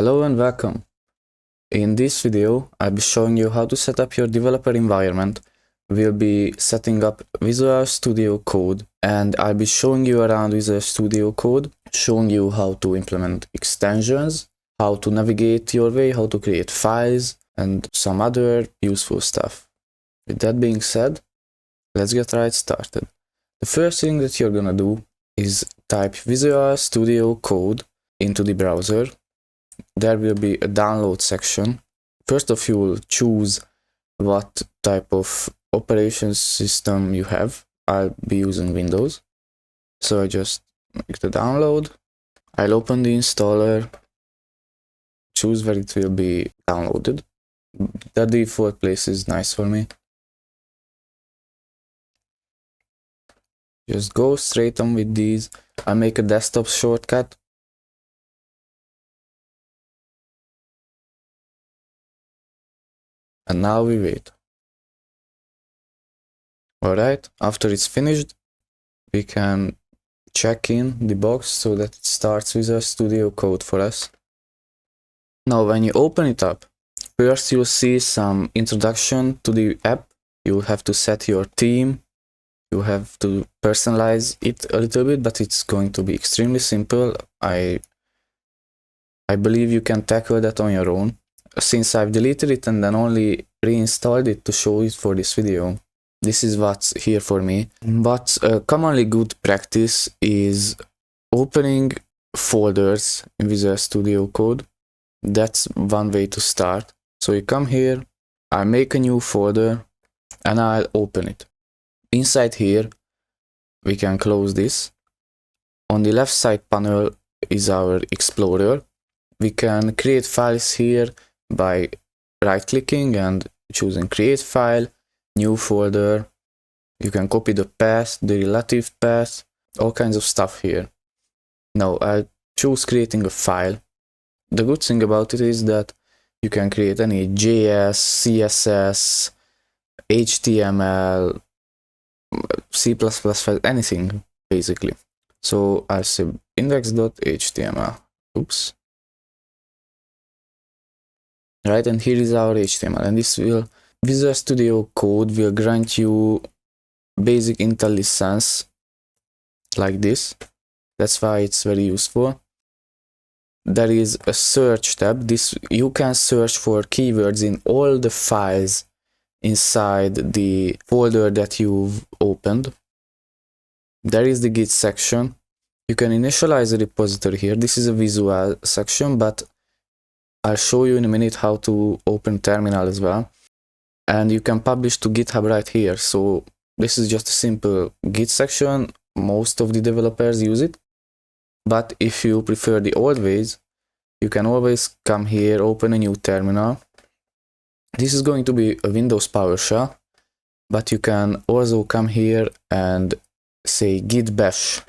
Hello and welcome. In this video, I'll be showing you how to set up your developer environment. We'll be setting up Visual Studio Code and I'll be showing you around Visual Studio Code, showing you how to implement extensions, how to navigate your way, how to create files, and some other useful stuff. With that being said, let's get right started. The first thing that you're gonna do is type Visual Studio Code into the browser. There will be a download section. First of all, choose what type of operation system you have. I'll be using Windows. So I just make the download. I'll open the installer, choose where it will be downloaded. The default place is nice for me. Just go straight on with these. I'll make a desktop shortcut. And now we wait. Alright, after it's finished, we can check in the box so that it starts with a Studio Code for us. Now when you open it up, first you'll see some introduction to the app. You'll have to set your theme. You have to personalize it a little bit, but it's going to be extremely simple. I believe you can tackle that on your own. Since I've deleted it and then only reinstalled it to show it for this video, this is what's here for me. But a commonly good practice is opening folders in Visual Studio Code. That's one way to start. So you come here, I make a new folder and I'll open it. Inside here, we can close this. On the left side panel is our Explorer. We can create files here by right-clicking and choosing create file, new folder. You can copy the path, the relative path, all kinds of stuff here. Now I'll choose creating a file. The good thing about it is that you can create any JS, CSS, HTML, C++ file, anything basically. So I'll say index.html. Oops. Right, and here is our HTML, and this will Visual Studio Code will grant you basic Intel license like this. That's why it's very useful. There is a search tab. This you can search for keywords in all the files inside the folder that you've opened. There is the Git section. You can initialize a repository here. This is a visual section, but I'll show you in a minute how to open terminal as well. And you can publish to GitHub right here. So this is just a simple Git section. Most of the developers use it. But if you prefer the old ways, you can always come here, open a new terminal. This is going to be a Windows PowerShell, but you can also come here and say git bash,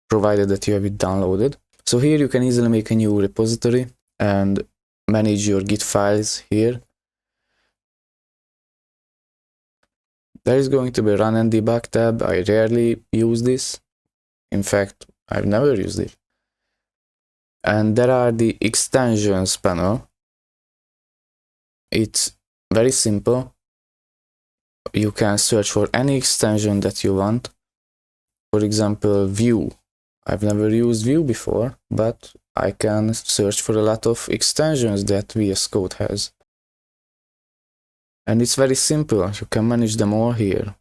provided that you have it downloaded. So here you can easily make a new repository and manage your Git files here. There is going to be run and debug tab. I rarely use this. In fact, I've never used it. And there are the extensions panel. It's very simple. You can search for any extension that you want. For example, Vue. I've never used Vue before, but I can search for a lot of extensions that VSCode has. And it's very simple, you can manage them all here.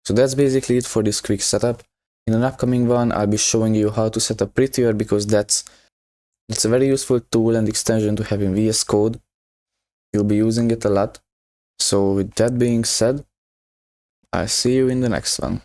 So that's basically it for this quick setup. In an upcoming one, I'll be showing you how to set up Prettier, because that's a very useful tool and extension to have in VSCode. You'll be using it a lot. So with that being said, I'll see you in the next one.